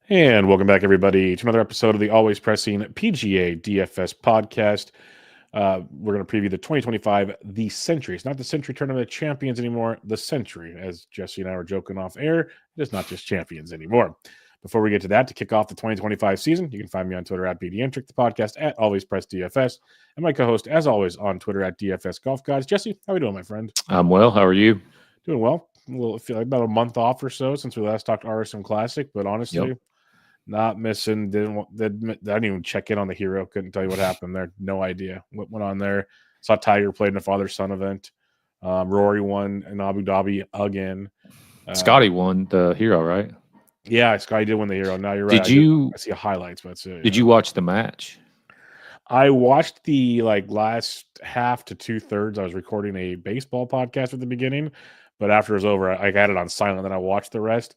And welcome back, everybody, to another episode of the Always Pressing PGA DFS podcast. We're going to preview the 2025 The Sentry. It's not the Sentry Tournament of Champions anymore, the Sentry. As Jesse and I were joking off air, it is not just champions anymore. Before we get to that, to kick off the 2025 season, you can find me on Twitter at BDentric, the podcast at Always Press DFS, and my co-host, as always, on Twitter at DFS Golf Guys. Jesse, how are we doing, my friend? I'm well. How are you? Doing well. I feel like about a month off or so since we last talked RSM Classic, but honestly, not missing. Didn't even check in on the Hero. Couldn't tell you what happened there. No idea what went on there. Saw Tiger played in a father-son event. Rory won in Abu Dhabi again. Scotty won the Hero, right? Yeah, Scotty did win the Hero. Now you're right. I see highlights, but that's it. Did you watch the match? I watched the last half to 2/3. I was recording a baseball podcast at the beginning, but after it was over, I got it on silent. Then I watched the rest.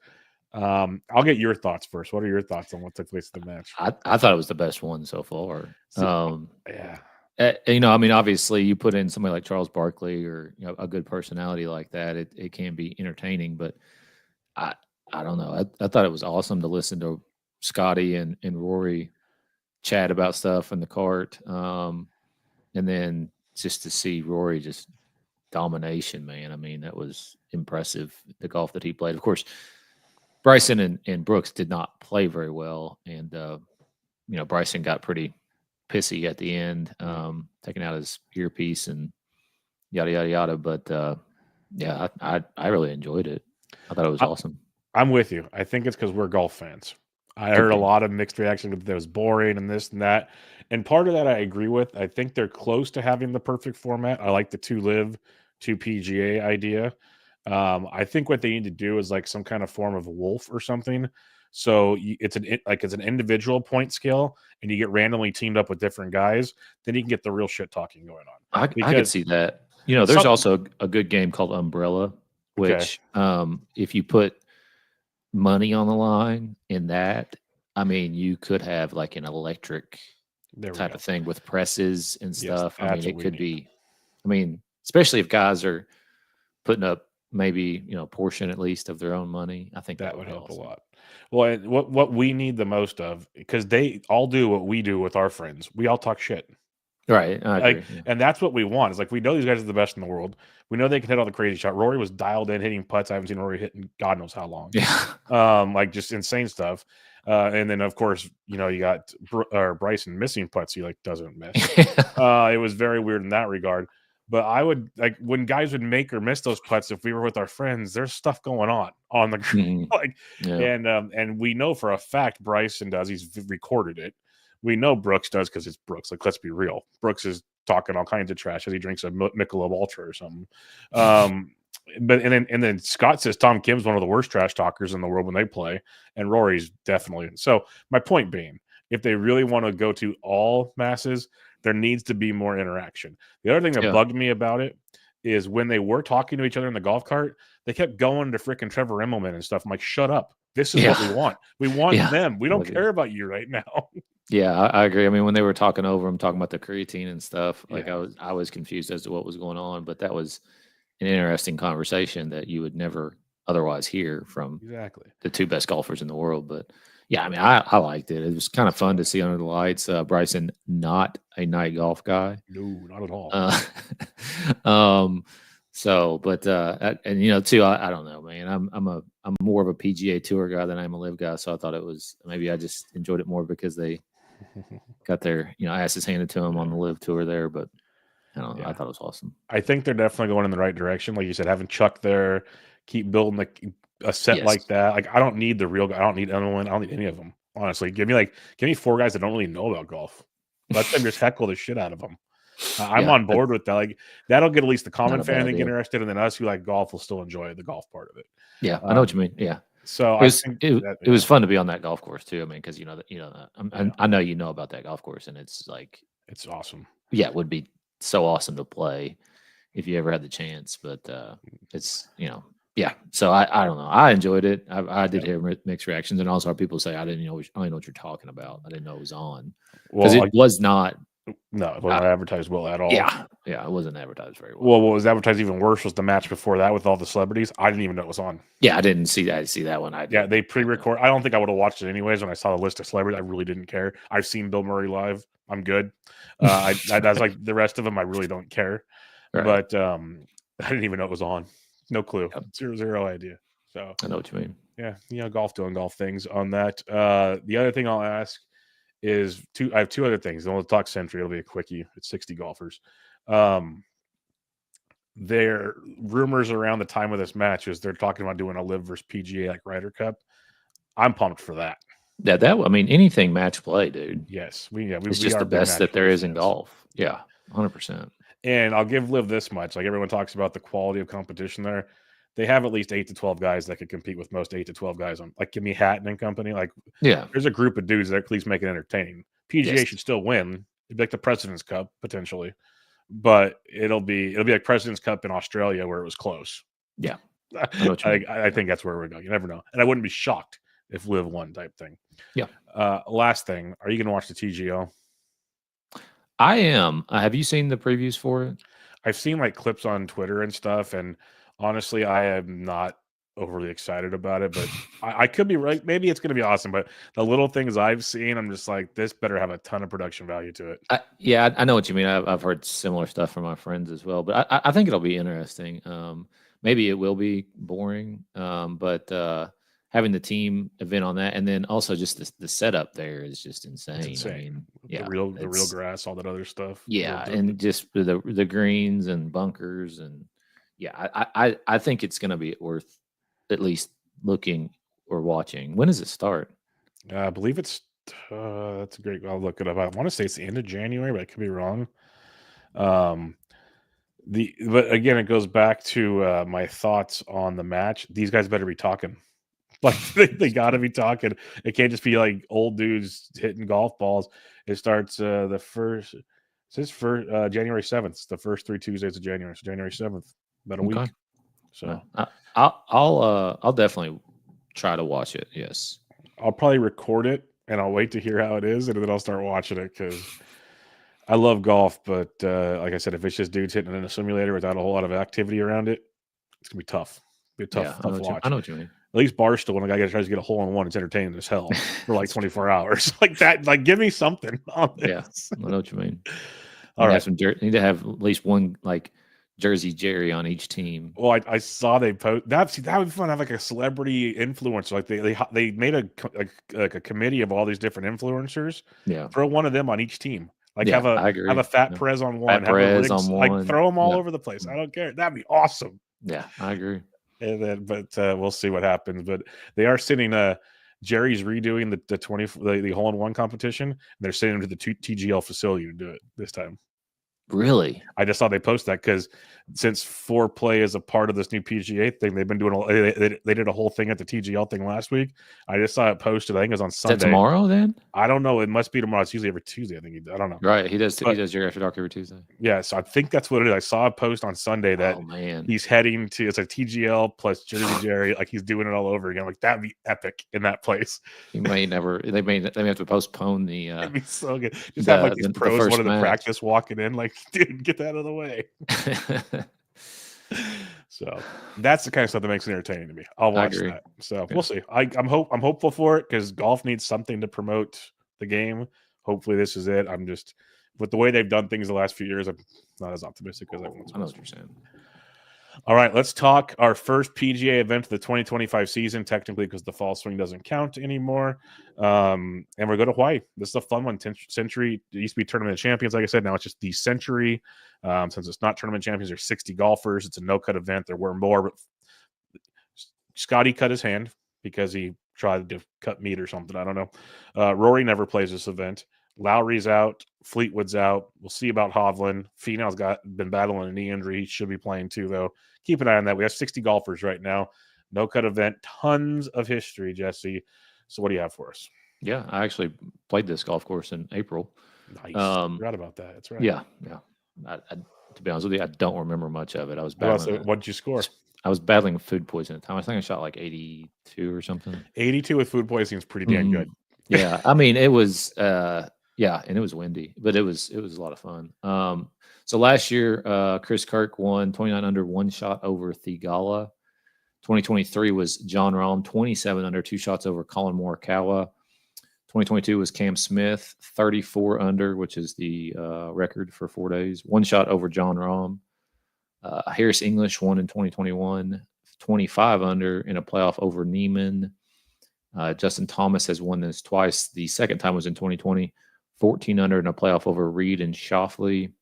I'll get your thoughts first. What are your thoughts on what took place in the match? I thought it was the best one so far. Yeah. Obviously you put in somebody like Charles Barkley or a good personality like that, it can be entertaining, but I don't know. I thought it was awesome to listen to Scotty and Rory chat about stuff in the cart. And then just to see Rory just domination, man. I mean, that was impressive, the golf that he played. Of course, Bryson and Brooks did not play very well, and Bryson got pretty pissy at the end, taking out his earpiece and yada yada yada. But I really enjoyed it. I thought it was awesome. I'm with you. I think it's because we're golf fans. I heard a lot of mixed reaction that it was boring and this and that, and part of that I agree with. I think they're close to having the perfect format. I like the 2 Live, 2 PGA idea. I think what they need to do is like some kind of form of wolf or something. So it's an individual point scale, and you get randomly teamed up with different guys. Then you can get the real shit talking going on. I could see that. There's also a good game called Umbrella, which if you put money on the line in that, I mean, you could have like an electric type of thing with presses and stuff. I mean, it could be. I mean, especially if guys are putting up maybe a portion at least of their own money. I think that would help a lot. Well, what we need the most of, because they all do what we do with our friends. We all talk shit, right? I agree, and that's what we want. It's like we know these guys are the best in the world. We know they can hit all the crazy shot. Rory was dialed in hitting putts. I haven't seen Rory hitting God knows how long. Yeah, just insane stuff. And then of course you got Bryson missing putts. He doesn't miss. It was very weird in that regard. But I would when guys would make or miss those putts, if we were with our friends, there's stuff going on the green. And we know for a fact Bryson does. He's recorded it. We know Brooks does because it's Brooks. Let's be real. Brooks is talking all kinds of trash as he drinks a Michelob Ultra or something. But then Scott says Tom Kim's one of the worst trash talkers in the world when they play, and Rory's definitely. So my point being, if they really want to go to all masses, there needs to be more interaction. The other thing that bugged me about it is when they were talking to each other in the golf cart, they kept going to freaking Trevor Immelman and stuff. I'm like, shut up. This is what we want. We want them. We don't care about you right now. Yeah, I agree. I mean, when they were talking over him, talking about the creatine and stuff, I was confused as to what was going on, but that was an interesting conversation that you would never otherwise hear from the 2 best golfers in the world. But yeah, I mean, I liked it. It was kind of fun to see under the lights. Bryson, not a night golf guy. No, not at all. Too, I don't know, man. I'm more of a PGA Tour guy than I'm a Live guy. So I thought it was, maybe I just enjoyed it more because they got their asses handed to them on the Live Tour there. But I don't know. I thought it was awesome. I think they're definitely going in the right direction. Like you said, having Chuck there, keep building a set like that. Like I don't need the real guy. I don't need anyone. I don't need any of them. Honestly, give me 4 guys that don't really know about golf. Let them just heckle the shit out of them. I'm on board with that. Like that'll get at least the common fan to get interested, and then us who like golf will still enjoy the golf part of it. Yeah, I know what you mean. Yeah. So it was fun to be on that golf course too. I mean, because I know you know about that golf course, and it's it's awesome. Yeah, it would be so awesome to play if you ever had the chance. But it's yeah. So I don't know. I enjoyed it. I did hear mixed reactions, and also people say I didn't know what you're talking about. I didn't know it was on because it was not. No, it wasn't advertised well at all. Yeah, Yeah, it wasn't advertised very well. Well, what was advertised even worse was the match before that with all the celebrities. I didn't even know it was on. Yeah, I didn't see that. I see that one. Yeah, they pre-record. I don't think I would have watched it anyways. When I saw the list of celebrities, I really didn't care. I've seen Bill Murray live. I'm good. I was like the rest of them. I really don't care. Right. But I didn't even know it was on. No clue. Yep. Zero idea. So I know what you mean. Yeah, golf doing golf things on that. The other thing I'll ask is I have two other things. Then we'll talk Sentry. It'll be a quickie. It's 60 golfers. There rumors around the time of this match is they're talking about doing a live versus PGA like Ryder Cup. I'm pumped for that. Yeah, I mean, anything match play, dude. Yes, it's just the best that there is in golf. Yeah, 100%. And I'll give Live this much: like everyone talks about the quality of competition there, they have at least 8 to 12 guys that could compete with most 8 to 12 guys on. Like, give me Hatton and company. Like, yeah, there's a group of dudes that at least make it entertaining. PGA should still win. It'd be like the President's Cup potentially. But it'll be like President's Cup in Australia where it was close. Yeah. I think that's where we're going. You never know. And I wouldn't be shocked if Live won type thing. Yeah. Last thing, are you going to watch the TGO? I am. Have you seen the previews for it? I've seen like clips on Twitter and stuff. And honestly, I am not overly excited about it, but I could be right. Maybe it's going to be awesome. But the little things I've seen, I'm just like, this better have a ton of production value to it. I know what you mean. I've heard similar stuff from my friends as well, but I think it'll be interesting. Maybe it will be boring, but having the team event on that, and then also just the setup there is just insane. It's insane. I mean, the real grass, all that other stuff. Yeah, and just the greens and bunkers, and I think it's going to be worth at least looking or watching. When does it start? I believe it's that's a great. I'll look it up. I want to say it's the end of January, but I could be wrong. But again, it goes back to my thoughts on the match. These guys better be talking. Like they got to be talking. It can't just be like old dudes hitting golf balls. It starts January 7th. The first 3 Tuesdays of January. So January 7th, about a week. So I'll definitely try to watch it. Yes, I'll probably record it and I'll wait to hear how it is, and then I'll start watching it because I love golf. But like I said, if it's just dudes hitting in a simulator without a whole lot of activity around it, it's gonna be tough. It'll be a tough watch. I know what you mean. At least Barstool, when a guy tries to get a hole in one, it's entertaining as hell for like 24 hours. Like that, like give me something on this. Yeah, I know what you mean. All right. Need to have at least one like Jersey Jerry on each team. Well, I saw they post that would be fun to have like a celebrity influencer. Like they made a committee of all these different influencers. Yeah. Throw one of them on each team. Like have a Fat Perez on one, have Perez on one. Like throw them all over the place. I don't care. That'd be awesome. Yeah, I agree. And then, but we'll see what happens. But they are sending Jerry's redoing the hole-in-one competition. And they're sending him to the TGL facility to do it this time. Really? I just saw they post that because since foreplay is a part of this new PGA thing, they've been doing they did a whole thing at the TGL thing last week. I just saw it posted. I think it was on Sunday. Is that tomorrow then? I don't know. It must be tomorrow. It's usually every Tuesday. I think I don't know. Right. He does Jerry After Dark every Tuesday. Yeah. So I think that's what it is. I saw a post on Sunday that he's heading to it's a TGL plus Jersey Jerry. Like he's doing it all over again. Like that'd be epic in that place. He may never. They may have to postpone the. It'd be so good. Just have like these pros one of the practice walking in. Like, dude, get that out of the way. So that's the kind of stuff that makes it entertaining to me. I'll watch that. So we'll see. I'm hopeful for it because golf needs something to promote the game. Hopefully this is it. I'm just with the way they've done things the last few years, I'm not as optimistic as I once was. I know what you're saying. All right, let's talk our first PGA event of the 2025 season, technically because the fall swing doesn't count anymore. And we're going to Hawaii. This is a fun one. Sentry, it used to be Tournament of Champions, like I said. Now it's just the Sentry. Since it's not Tournament Champions, there's 60 golfers. It's a no-cut event. There were more, but Scotty cut his hand because he tried to cut meat or something. I don't know. Rory never plays this event. Lowry's out. Fleetwood's out. We'll see about Hovland. Finau's been battling a knee injury. He should be playing too, though. Keep an eye on that. We have 60 golfers right now. No cut event. Tons of history, Jesse. So what do you have for us? Yeah, I actually played this golf course in April. Nice. Forgot about that. That's right. Yeah. To be honest with you, I don't remember much of it. I was battling. What did you score? I was battling food poisoning at the time. I think I shot like 82 or something. 82 with food poisoning is pretty damn good. Yeah, I mean it was and it was windy, but it was a lot of fun. So last year, Chris Kirk won 29 under, one shot over Thigala. 2023 was John Rahm, 27 under, two shots over Colin Morikawa. 2022 was Cam Smith, 34 under, which is the record for 4 days, one shot over John Rahm. Harris English won in 2021, 25 under in a playoff over Neiman. Justin Thomas has won this twice. The second time was in 2020, 14 under in a playoff over Reed and Shoffley.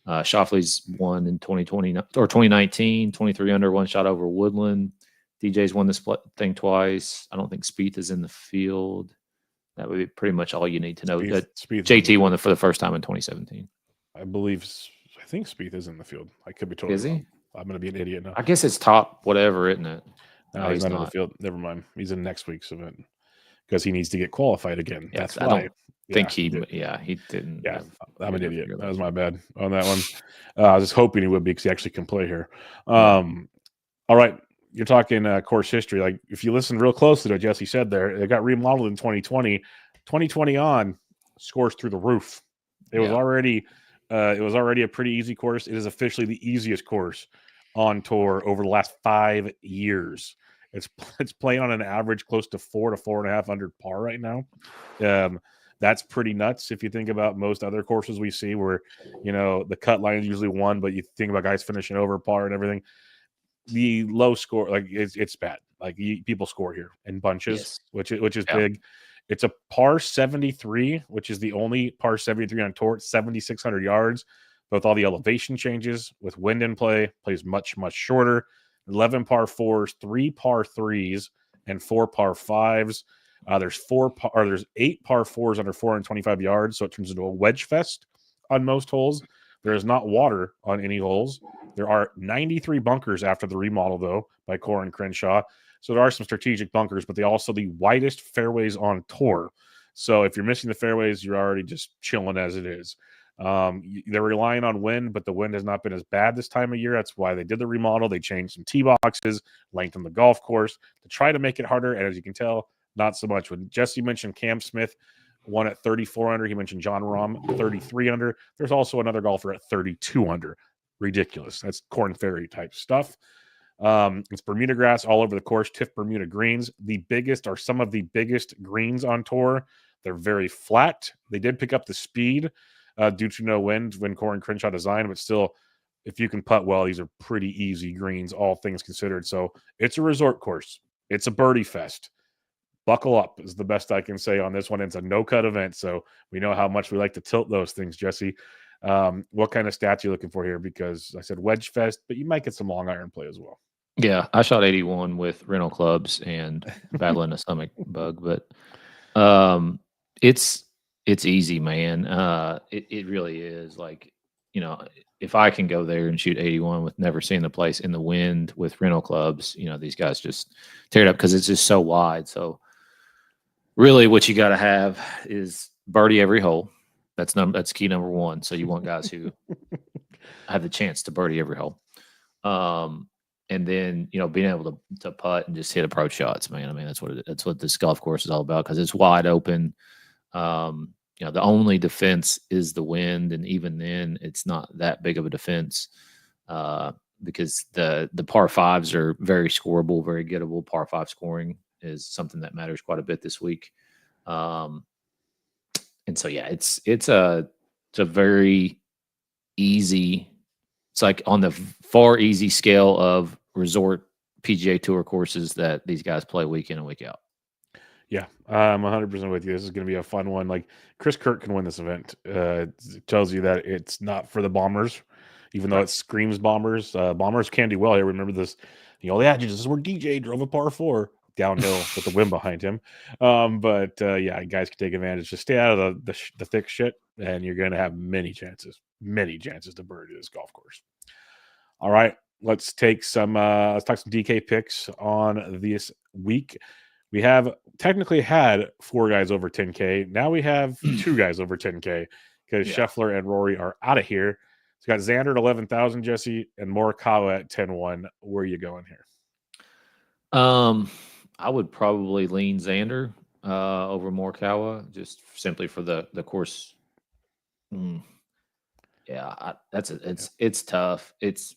Shoffley's won in 2020 or 2019, 23 under, one shot over Woodland. DJ's won this thing twice. I don't think Spieth is in the field. That would be pretty much all you need to know. Spieth JT won it for the first time in 2017. I think Spieth is in the field. I could be totally Is he? wrong. I'm going to be an idiot now. I guess it's top whatever, isn't it? No, he's not in the field. Never mind. He's in next week's event because he needs to get qualified again. Yeah, that's why. I don't think he didn't. Yeah, I'm an idiot. That was my bad on that one. I was just hoping he would be because he actually can play here. All right. You're talking course history. Like if you listen real closely to what Jesse said there, it got remodeled in 2020. 2020 on scores through the roof. It was already a pretty easy course. It is officially the easiest course on tour over the last 5 years. It's playing on an average close to 4 to 4.5 under par right now. That's pretty nuts if you think about most other courses we see where, the cut line is usually 1, but you think about guys finishing over par and everything. The low score, like it's bad. Like people score here in bunches, which is big. It's a par 73, which is the only par 73 on tour. It's 7,600 yards. But with all the elevation changes, with wind in play, plays much, much shorter. 11 par 4s, 3 par 3s, and 4 par 5s. There's 8 par 4s under 425 yards, so it turns into a wedge fest on most holes. There is not water on any holes. There are 93 bunkers after the remodel, though, by Corin Crenshaw. So there are some strategic bunkers, but they also the widest fairways on tour. So if you're missing the fairways, you're already just chilling as it is. They're relying on wind, but the wind has not been as bad this time of year. That's why they did the remodel. They changed some tee boxes, lengthened the golf course to try to make it harder. And as you can tell, not so much. When Jesse mentioned Cam Smith won at 34 under, he mentioned John Rahm 33 under. There's also another golfer at 32 under. Ridiculous. That's Corn Ferry type stuff. It's Bermuda grass all over the course. Tiff Bermuda greens, some of the biggest greens on tour. They're very flat. They did pick up the speed due to no wind when Corin Crenshaw designed, but still, if you can putt well, these are pretty easy greens, all things considered. So it's a resort course. It's a birdie fest. Buckle up is the best I can say on this one. It's a no-cut event, so we know how much we like to tilt those things, Jesse. What kind of stats are you looking for here? Because I said wedge fest, but you might get some long iron play as well. Yeah, I shot 81 with rental clubs and battling a stomach bug, but it's easy, man. It really is. Like, if I can go there and shoot 81 with never seeing the place in the wind with rental clubs, these guys just tear it up because it's just so wide. So really what you got to have is birdie every hole. That's key number one. So you want guys who have the chance to birdie every hole. And then, being able to putt and just hit approach shots, man. I mean, that's what this golf course is all about because it's wide open. The only defense is the wind, and even then, it's not that big of a defense because the par fives are very scoreable, very gettable. Par 5 scoring is something that matters quite a bit this week. And so, yeah, it's a very easy. It's like on the far easy scale of resort PGA Tour courses that these guys play week in and week out. Yeah, I'm 100% with you. This is going to be a fun one. Like Chris Kirk can win this event. It tells you that it's not for the Bombers, even though it screams Bombers. Bombers can do well here. Remember this, this is where DJ drove a par 4 downhill with the wind behind him. But guys can take advantage. Just stay out of the thick shit, and you're going to have many chances to birdie this golf course. All right, let's talk some DK picks on this week. We have technically had 4 guys over 10K. Now we have 2 guys over 10K because Scheffler and Rory are out of here. So got Xander at 11,000, Jesse, and Morikawa at 10-1. Where are you going here? I would probably lean Xander over Morikawa just simply for the course. Yeah, it's tough. It's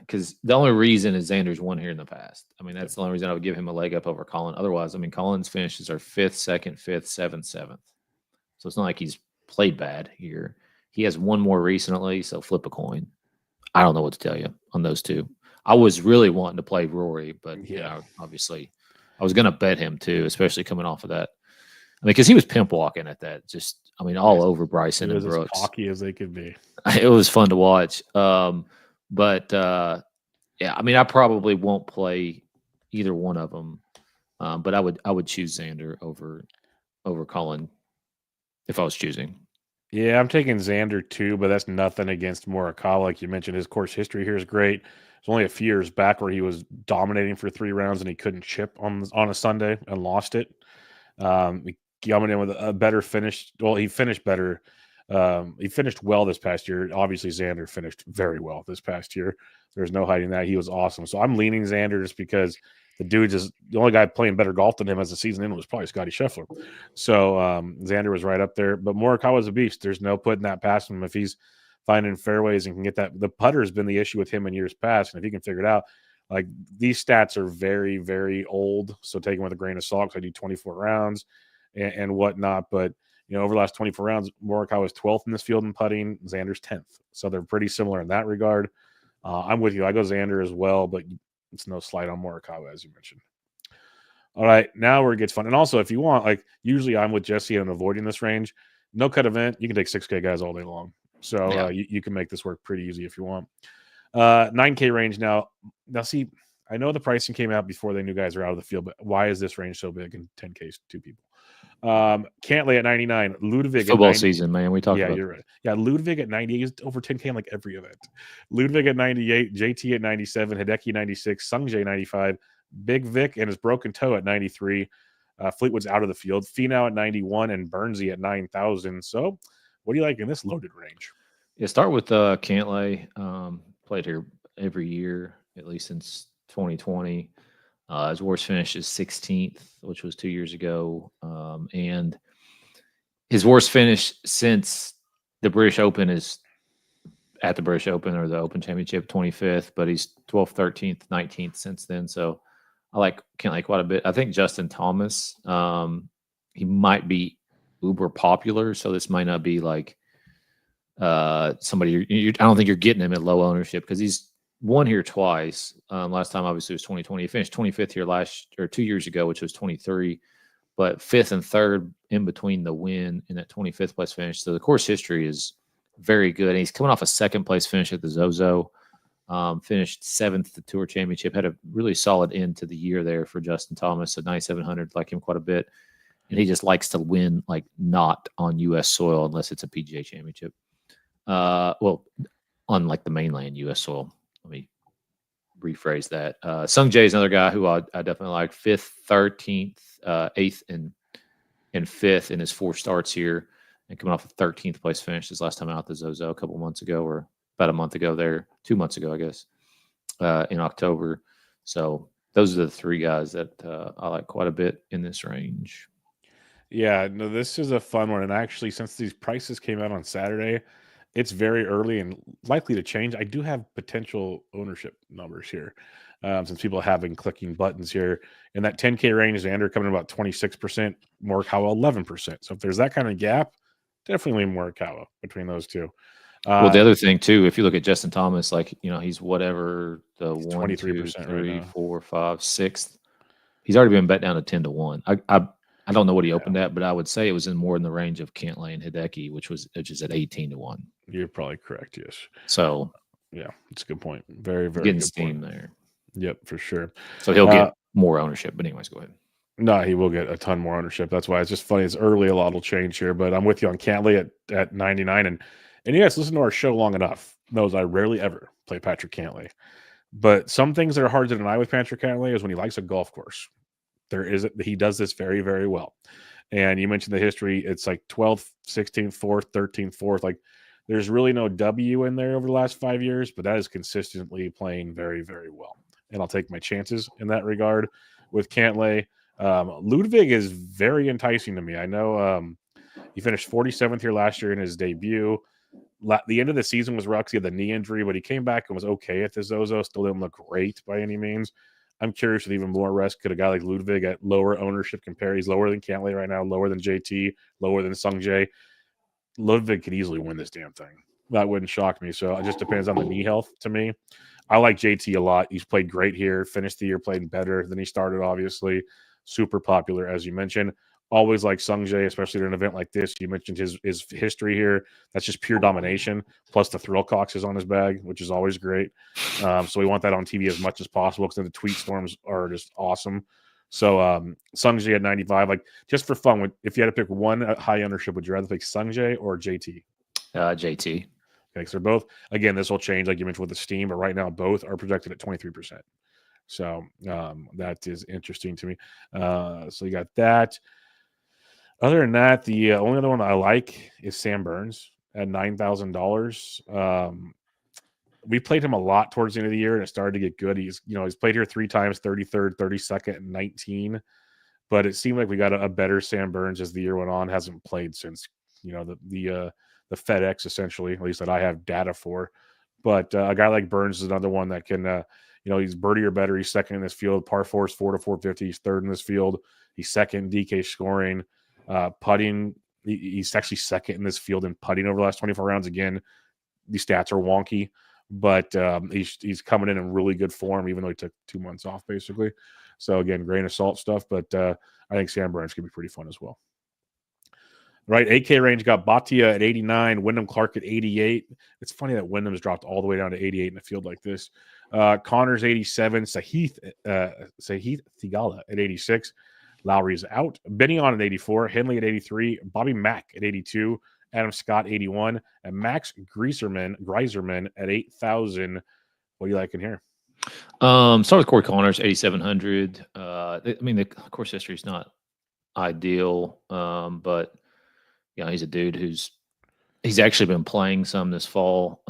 because the only reason is Xander's won here in the past. I mean, that's the only reason I would give him a leg up over Colin. Otherwise, I mean, Colin's finishes are 5th, 2nd, 5th, 7th, 7th. So it's not like he's played bad here. He has one more recently, so flip a coin. I don't know what to tell you on those two. I was really wanting to play Rory, but obviously, I was going to bet him too, especially coming off of that. I mean, because he was pimp walking at that, just all over Bryson and Brooks. As cocky as they could be. It was fun to watch. But yeah, I mean, I probably won't play either one of them. But I would choose Xander over Colin if I was choosing. Yeah, I'm taking Xander too, but that's nothing against Morikawa. Like you mentioned, his course history here is great. It's only a few years back where he was dominating for 3 rounds and he couldn't chip on a Sunday and lost it. Coming in with a better finish. Well, he finished better. He finished well this past year. Obviously, Xander finished very well this past year. There's no hiding that. He was awesome. So I'm leaning Xander just because the only guy playing better golf than him as the season ended was probably Scotty Scheffler. So Xander was right up there. But Morikawa's a beast. There's no putting that past him if he's finding fairways and can get that. The putter has been the issue with him in years past. And if he can figure it out, like these stats are very, very old. So take them with a grain of salt. I do 24 rounds and whatnot. But over the last 24 rounds, Morikawa is 12th in this field in putting. Xander's 10th. So they're pretty similar in that regard. I'm with you. I go Xander as well, but it's no slight on Morikawa, as you mentioned. All right, now where it gets fun. And also, if you want, like usually I'm with Jesse and avoiding this range. No cut event, you can take 6K guys all day long. So you can make this work pretty easy if you want. 9K range now. Now, see, I know the pricing came out before they knew guys are out of the field, but why is this range so big in 10K, 2 people? Cantlay at 99, Ludwig football at 90, season, man. We talked about. Yeah, you're right. Yeah, Ludwig at 98 is over 10K in like every event. Ludwig at 98, JT at 97, Hideki 96, Sungjae 95, Big Vic and his broken toe at 93. Fleetwood's out of the field. Finau at 91 and Burnsy at 9,000. So, what do you like in this loaded range? Yeah, start with Cantlay. Played here every year, at least since 2020. His worst finish is 16th, which was 2 years ago. And his worst finish since the British Open is at the British Open or the Open Championship, 25th, but he's 12th, 13th, 19th since then. So I like Cantlay quite a bit. I think Justin Thomas, he might be uber popular. So this might not be like somebody I don't think you're getting him at low ownership because he's won here twice. Last time obviously was 2020. He finished 25th here 2 years ago, which was 23, but 5th and 3rd in between the win and that 25th place finish. So the course history is very good. And he's coming off a 2nd place finish at the Zozo. Finished 7th at the Tour Championship. Had a really solid end to the year there for Justin Thomas at 9,700. Like him quite a bit, and he just likes to win like not on U.S. soil unless it's a PGA Championship. Well, on like the mainland U.S. soil. Let me rephrase that. Sungjae is another guy who I definitely like. 5th, 13th, 8th, and 5th in his 4 starts here, and coming off a 13th place finish his last time out the Zozo a couple months ago, or about a month ago there, 2 months ago, I guess, in October. So those are the 3 guys that I like quite a bit in this range. Yeah, no, this is a fun one. And actually, since these prices came out on Saturday, it's very early and likely to change. I do have potential ownership numbers here, since people have been clicking buttons here. In that 10K range, Xander coming about 26%, Morikawa 11%. So if there's that kind of gap, definitely Morikawa between those two. Well, the other thing too, if you look at Justin Thomas, like he's whatever the He's 1, 2, 23% 3, right 4, 5, 6th. He's already been bet down to 10-1. I don't know what he opened at, but I would say it was in more in the range of Cantlay and Hideki, which is at 18-1. You're probably correct. Yes. So yeah, it's a good point. Very, very getting good steam point. there. Yep, for sure. So he'll get more ownership. But anyways, go ahead. No, he will get a ton more ownership. That's why it's just funny. It's early. A lot will change here, but I'm with you on Cantlay at 99. And you guys listen to our show long enough knows I rarely ever play Patrick Cantlay. But some things that are hard to deny with Patrick Cantlay is when he likes a golf course. He does this very, very well. And you mentioned the history. It's like 12th, 16th, 4th, 13th, 4th. Like there's really no W in there over the last 5 years, but that is consistently playing very, very well. And I'll take my chances in that regard with Cantlay. Ludwig is very enticing to me. I know he finished 47th here last year in his debut. the end of the season was rough. He had the knee injury, but he came back and was okay at the Zozo. Still didn't look great by any means. I'm curious with even more rest. Could a guy like Ludwig at lower ownership compare? He's lower than Cantlay right now, lower than JT, lower than Sung Jae. Ludwig could easily win this damn thing. That wouldn't shock me. So it just depends on the knee health to me. I like JT a lot. He's played great here, finished the year playing better than he started, obviously. Super popular, as you mentioned. Always like Sung Jae, especially at an event like this. You mentioned his history here. That's just pure domination. Plus the thrill cocks is on his bag, which is always great. So we want that on TV as much as possible because the tweet storms are just awesome. So Sung Jae at 95, like just for fun, if you had to pick one high ownership, would you rather pick Sung Jae or JT? JT. Okay, so they're both, again, this will change, like you mentioned with the Steam, but right now both are projected at 23%. So that is interesting to me. So you got that. Other than that, the only other one I like is Sam Burns at $9,000. We played him a lot towards the end of the year, and it started to get good. He's played here 3 times, 33rd, 32nd, and 19. But it seemed like we got a better Sam Burns as the year went on. Hasn't played since the FedEx, essentially, at least that I have data for. But a guy like Burns is another one that can, he's birdie or better. He's second in this field. Par 4 is 4 to 450. He's third in this field. He's second in DK scoring. Putting, he's actually second in this field in putting over the last 24 rounds. Again, these stats are wonky, but he's coming in really good form, even though he took 2 months off, basically. So, again, grain of salt stuff, but I think Sam Burns could be pretty fun as well. Right, 8K range got Bhatia at 89, Wyndham Clark at 88. It's funny that Wyndham's dropped all the way down to 88 in a field like this. Connors 87, Sahith Thigala at 86. Lowry's out. Benyon at 84, Henley at 83, Bobby Mack at 82, Adam Scott 81, and Max Greiserman at 8,000. What do you like in here? Start with Corey Connors, 8,700. The course history is not ideal, but he's a dude he's actually been playing some this fall.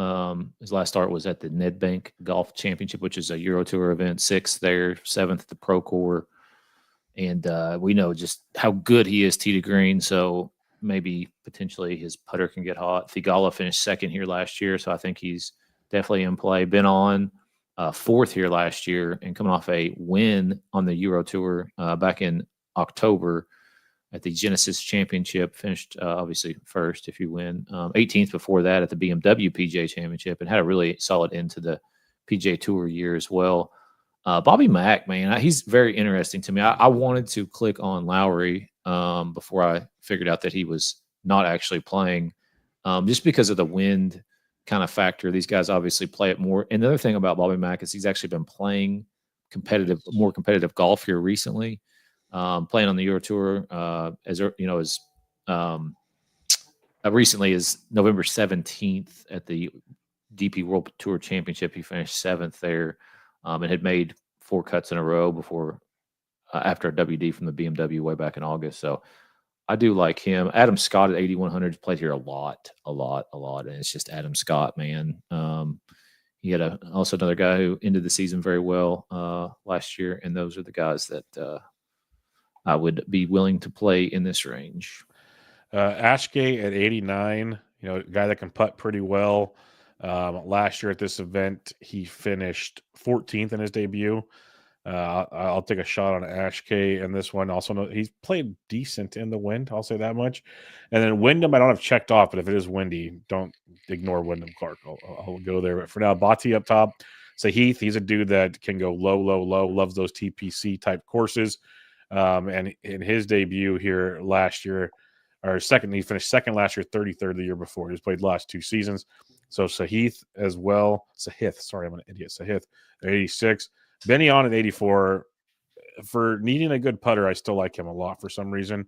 His last start was at the Nedbank Golf Championship, which is a Euro Tour event, 6th there, 7th at the Pro Tour. And we know just how good he is tee to green, so maybe potentially his putter can get hot. Thigala finished 2nd here last year, so I think he's definitely in play. Been on 4th here last year and coming off a win on the Euro Tour back in October at the Genesis Championship. Finished obviously 1st if you win. 18th before that at the BMW PGA Championship, and had a really solid end to the PGA Tour year as well. Bobby Mack, man, he's very interesting to me. I wanted to click on Lowry before I figured out that he was not actually playing, just because of the wind kind of factor. These guys obviously play it more. And the other thing about Bobby Mack is he's actually been playing more competitive golf here recently, playing on the Euro Tour recently as November 17th at the DP World Tour Championship. He finished 7th there. And had made 4 cuts in a row before, after a WD from the BMW way back in August. So I do like him. Adam Scott at 8,100 played here a lot. And it's just Adam Scott, man. He had also another guy who ended the season very well last year. And those are the guys that I would be willing to play in this range. Ashgate at 89, a guy that can putt pretty well. Last year at this event, he finished 14th in his debut. I'll take a shot on Ashkay in this one. Also, he's played decent in the wind. I'll say that much. And then Wyndham, I don't have checked off, but if it is windy, don't ignore Wyndham Clark. I'll go there. But for now, Bhatti up top. Sahith, he's a dude that can go low, loves those TPC type courses. And in his debut here last year, or second, he finished 2nd last year, 33rd the year before. He's played the last 2 seasons. So Sahith as well. Sorry, I'm an idiot. Sahith at 86. Benyon at 84. For needing a good putter, I still like him a lot for some reason.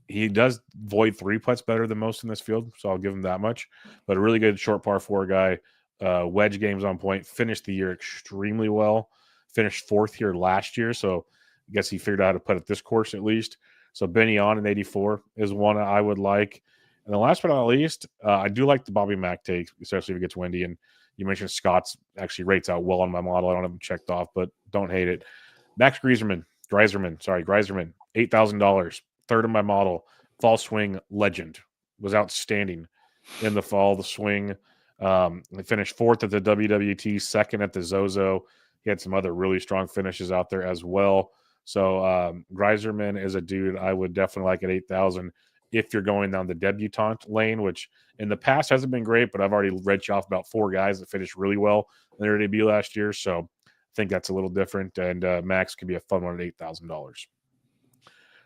He does void 3 putts better than most in this field, so I'll give him that much. But a really good short par 4 guy. Wedge games on point. Finished the year extremely well. Finished 4th here last year, so I guess he figured out how to putt at this course at least. So Benyon at 84 is one I would like. And the last but not least, I do like the Bobby Mack take, especially if it gets windy. And you mentioned Scott's actually rates out well on my model. I don't have him checked off, but don't hate it. Max Greiserman, $8,000, 3rd in my model. Fall swing legend, was outstanding. in the fall, the swing. He finished 4th at the WWT, 2nd at the Zozo. He had some other really strong finishes out there as well. So Greiserman is a dude I would definitely like at 8,000 if you're going down the debutante lane, which in the past hasn't been great, but I've already read you off about 4 guys that finished really well in their debut last year. So I think that's a little different, and Max could be a fun one at $8,000.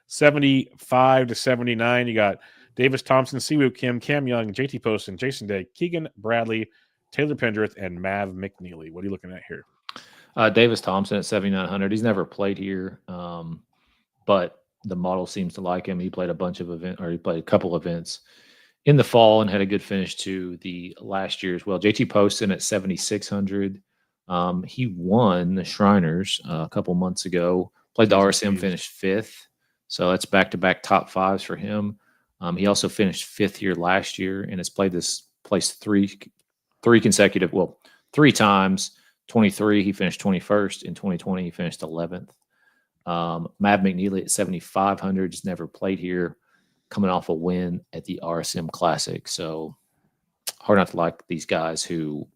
75 to 79, you got Davis Thompson, Siwoo Kim, Cam Young, JT Poston, Jason Day, Keegan Bradley, Taylor Pendrith, and Mav McNeely. What are you looking at here? Davis Thompson at 7,900. He's never played here, but the model seems to like him. He played a bunch of events, or he played a couple events in the fall and had a good finish to the last year as well. JT Poston at 7,600. He won the Shriners a couple months ago. Played the RSM, finished 5th. So that's back-to-back top 5s for him. He also finished 5th here last year and has played this place three consecutive, 3 times. 23, he finished 21st. In 2020, he finished 11th. Mav McNeely at 7,500, just never played here, coming off a win at the RSM Classic. So hard not to like these guys who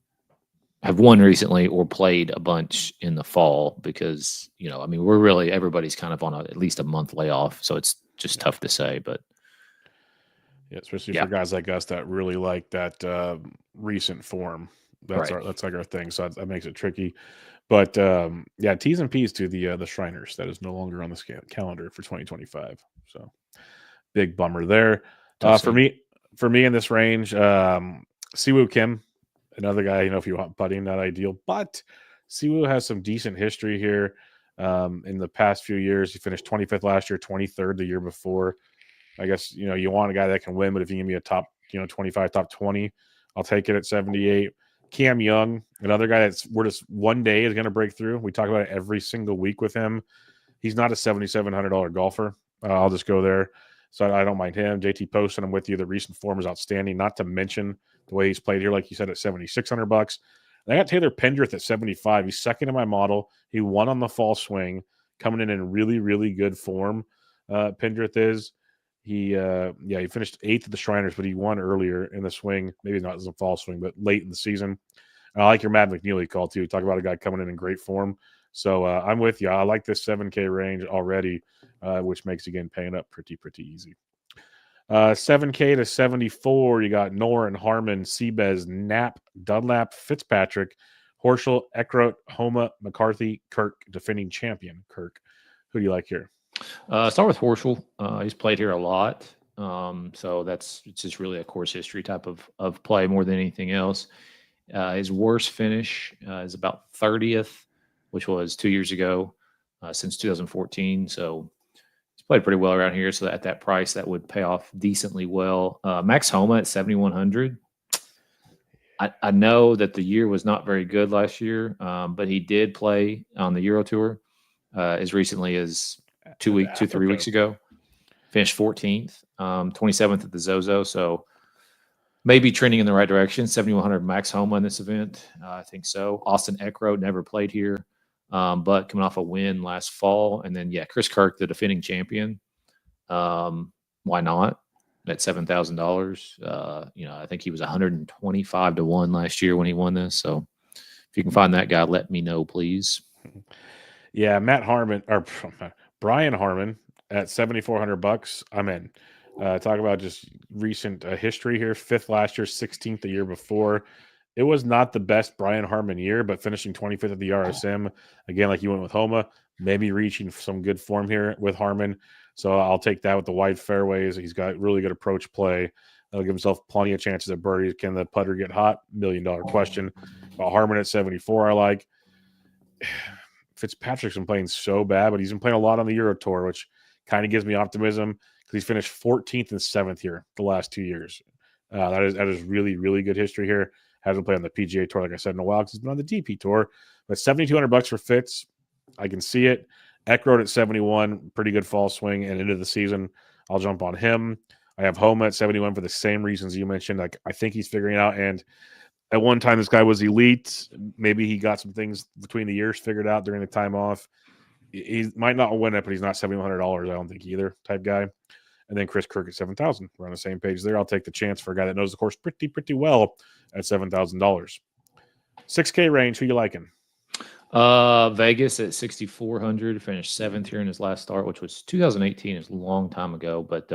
have won recently or played a bunch in the fall because, we're really, everybody's kind of on at least a month layoff. So it's just tough to say, but. Yeah, especially for guys like us that really like that recent form. That's like our thing. So that makes it tricky. But T's and P's to the Shriners. That is no longer on the calendar for 2025. So big bummer there. For me in this range, Siwoo Kim, another guy, if you want putting, not ideal, but Siwoo has some decent history here. In the past few years, he finished 25th last year, 23rd the year before. I guess, you want a guy that can win, but if you give me a top, 25, top 20, I'll take it at 78. Cam Young, another guy we're just one day is going to break through. We talk about it every single week with him. He's not a $7,700 golfer. I'll just go there. So I don't mind him. JT Poston, I'm with you. The recent form is outstanding, not to mention the way he's played here, like you said, at $7,600. And I got Taylor Pendrith at 75. He's second in my model. He won on the fall swing, coming in really, really good form. Pendrith is. He finished 8th at the Shriners, but he won earlier in the swing. Maybe not as a fall swing, but late in the season. I like your Matt McNeely call, too. Talk about a guy coming in great form. So I'm with you. I like this 7K range already, which makes, again, paying up pretty easy. 7K to 74, you got Noren, Harmon, Seabez, Knapp, Dunlap, Fitzpatrick, Horschel, Eckroat, Homa, McCarthy, Kirk, defending champion Kirk. Who do you like here? Start with Horschel. He's played here a lot. So it's just really a course history type of play more than anything else. His worst finish is about 30th, which was 2 years ago, since 2014. So he's played pretty well around here. So at that price, that would pay off decently well. Max Homa at 7,100. I know that the year was not very good last year, but he did play on the Euro Tour as recently as 3 weeks ago. Finished 14th, 27th at the Zozo. So maybe trending in the right direction. 7,100 Max Homa in this event. I think so. Austin Eckroat never played here, but coming off a win last fall. And then, Chris Kirk, the defending champion. Why not? At $7,000. I think he was 125 to 1 last year when he won this. So if you can find that guy, let me know, please. Yeah, Brian Harmon at $7,400. I'm in. Talk about just recent history here. 5th last year, 16th the year before. It was not the best Brian Harmon year, but finishing 25th at the RSM. Again, like you went with Homa, maybe reaching some good form here with Harmon. So I'll take that with the wide fairways. He's got really good approach play. He'll give himself plenty of chances at birdies. Can the putter get hot? $1 million question. But Harmon at 74, I like. Fitzpatrick's been playing so bad, but he's been playing a lot on the Euro Tour, which kind of gives me optimism because he's finished 14th and 7th here the last 2 years. That is really, really good history here. Hasn't played on the PGA Tour, like I said, in a while because he's been on the DP Tour. But $7,200 for Fitz, I can see it. Eckroat at 71, pretty good fall swing and into the season. I'll jump on him. I have Homa at 71 for the same reasons you mentioned. Like I think he's figuring it out. And at one time, this guy was elite. Maybe he got some things between the years figured out during the time off. He might not win it, but he's not $7,100, I don't think, either type guy. And then Chris Kirk at 7,000. We're on the same page there. I'll take the chance for a guy that knows the course pretty well at $7,000. 6K range. Who you liking? Vegas at 6,400, finished 7th here in his last start, which was 2018. It's a long time ago, but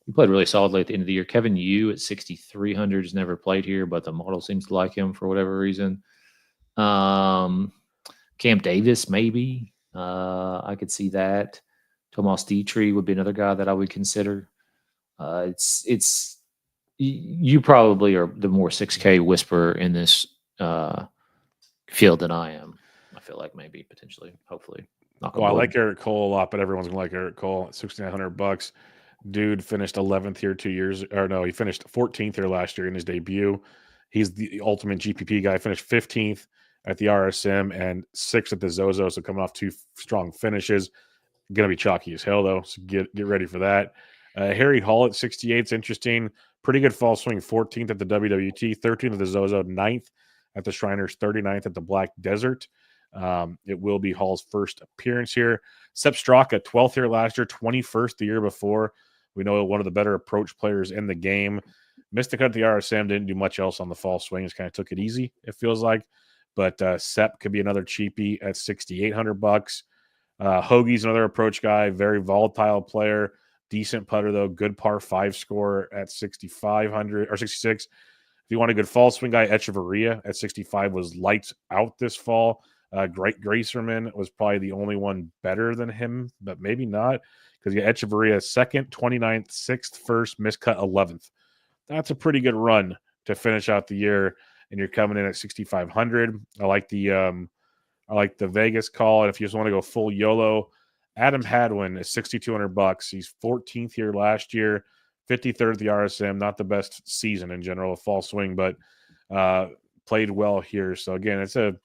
he played really solidly at the end of the year. Kevin Yu at 6,300 has never played here, but the model seems to like him for whatever reason. Cam Davis, maybe. I could see that. Tomas Dietrich would be another guy that I would consider. You probably are the more 6K whisperer in this field than I am. I feel like maybe potentially, hopefully. Well, I like Eric Cole a lot, but everyone's gonna like Eric Cole at $6,900. Dude finished 11th here 2 years, or no, he finished 14th here last year in his debut. He's the ultimate GPP guy. Finished 15th at the RSM and 6th at the Zozo. So coming off 2 strong finishes, gonna be chalky as hell though. So get ready for that. Harry Hall at 68 is interesting. Pretty good fall swing. 14th at the WWT, 13th at the Zozo, 9th at the Shriners, 39th at the Black Desert. It will be Hall's first appearance here. Sepp Straka, 12th here last year, 21st the year before. We know one of the better approach players in the game. Missed the cut at the RSM, didn't do much else on the fall swing. Just kind of took it easy, it feels like. But Sepp could be another cheapie at $6,800. Hoagie's another approach guy, very volatile player, decent putter though, good par 5 score at 6,500 or 66. If you want a good fall swing guy, Echeverria at 65 was lights out this fall. Gracerman was probably the only one better than him, but maybe not, because you got Echeverria 2nd, 29th, 6th, 1st, miscut 11th. That's a pretty good run to finish out the year, and you're coming in at 6,500. I like the Vegas call, and if you just want to go full YOLO, Adam Hadwin is $6,200. He's 14th here last year, 53rd at the RSM. Not the best season in general, a fall swing, but played well here. So again, it's a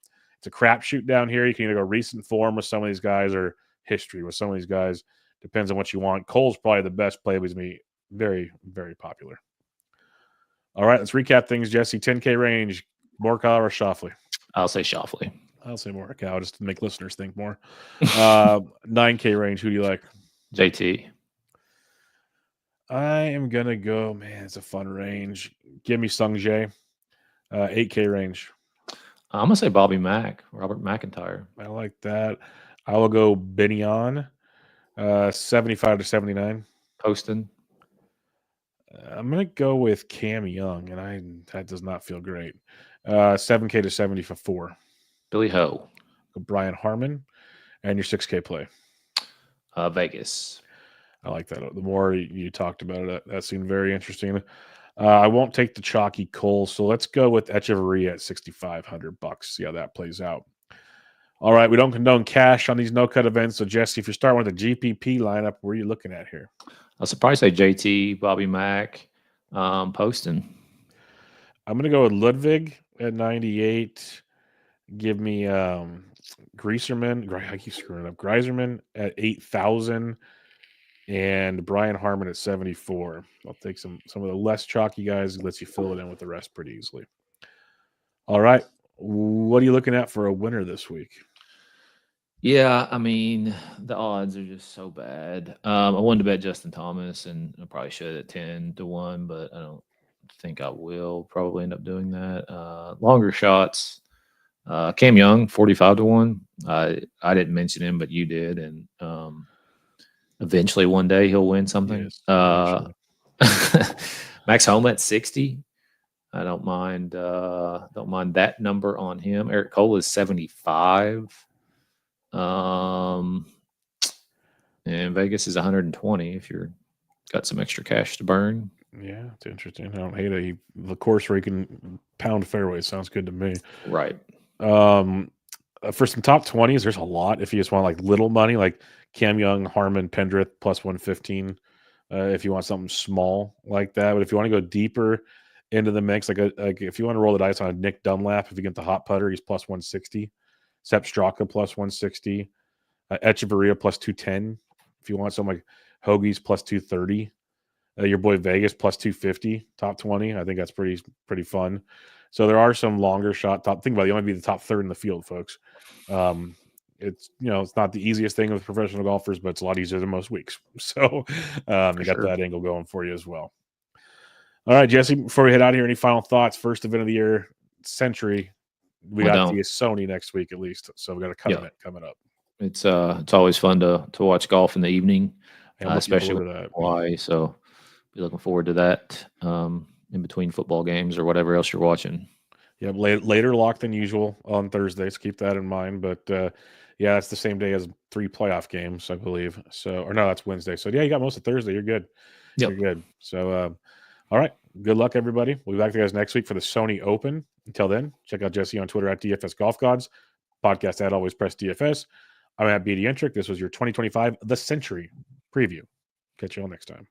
crapshoot down here. You can either go recent form with some of these guys or history with some of these guys. Depends on what you want. Cole's probably the best play, but he's going to be very, very popular. All right, let's recap things, Jesse. 10K range, Morikawa or Schauffele? I'll say Schauffele. I'll say Morikawa just to make listeners think more. 9K range, who do you like? JT. I am going to go, man, it's a fun range. Give me Sung Jae. 8K range. I'm going to say Bobby Mack, Robert McIntyre. I like that. I will go Binion, 75 to 79. Poston. I'm going to go with Cam Young, and that does not feel great. 7K to 70 for 4. Billy Ho. Brian Harmon, and your 6K play. Vegas. I like that. The more you talked about it, that seemed very interesting. I won't take the chalky Cole, so let's go with Echeverria at $6,500. See how that plays out. All right, we don't condone cash on these no-cut events. So, Jesse, if you're starting with the GPP lineup, where are you looking at here? I'll surprise say JT, Bobby Mack, Poston. I'm going to go with Ludwig at 98. Give me Greiserman. I keep screwing up. Greiserman at 8,000. And Brian Harmon at 74. I'll take some of the less chalky guys. Lets you fill it in with the rest pretty easily. All right. What are you looking at for a winner this week? Yeah, I mean, the odds are just so bad. I wanted to bet Justin Thomas, and I probably should at 10 to 1, but I don't think I will probably end up doing that. Longer shots. Cam Young, 45 to 1. I didn't mention him, but you did. And eventually one day he'll win something. Yes, Max Homa at 60. I don't mind that number on him. Eric Cole is 75. And Vegas is 120 if you're got some extra cash to burn. Yeah, it's interesting. I don't hate the course where you can pound fairways. Sounds good to me. Right. For some top 20s, there's a lot. If you just want like little money, like Cam Young, Harmon, Pendrith plus 115. If you want something small like that, but if you want to go deeper into the mix, like if you want to roll the dice on a Nick Dunlap, if you get the hot putter, he's plus 160. Sepp Straka plus 160. Echeverria plus 210. If you want something like Hoagie's plus 230. Your boy Vegas plus 250. Top 20. I think that's pretty fun. So there are some longer shot top. Think about it. You want to be the top third in the field, folks. it's it's not the easiest thing with professional golfers, but it's a lot easier than most weeks. So you got that angle going for you as well. All right, Jesse, before we head out here, any final thoughts? First event of the year, Sentry. We got the Sony next week at least, so we got a covenant coming up. It's always fun to watch golf in the evening, especially with Hawaii. So be looking forward to that in between football games or whatever else you're watching. Yeah, later lock than usual on Thursday, so keep that in mind. But yeah, that's the same day as 3 playoff games, I believe. So, or no, that's Wednesday. So yeah, you got most of Thursday. You're good. Yep. You're good. So, all right. Good luck, everybody. We'll be back to you guys next week for the Sony Open. Until then, check out Jesse on Twitter at DFS Golf Gods. Podcast at Always Press DFS. I'm at BD Entric. This was your 2025 The Sentry preview. Catch you all next time.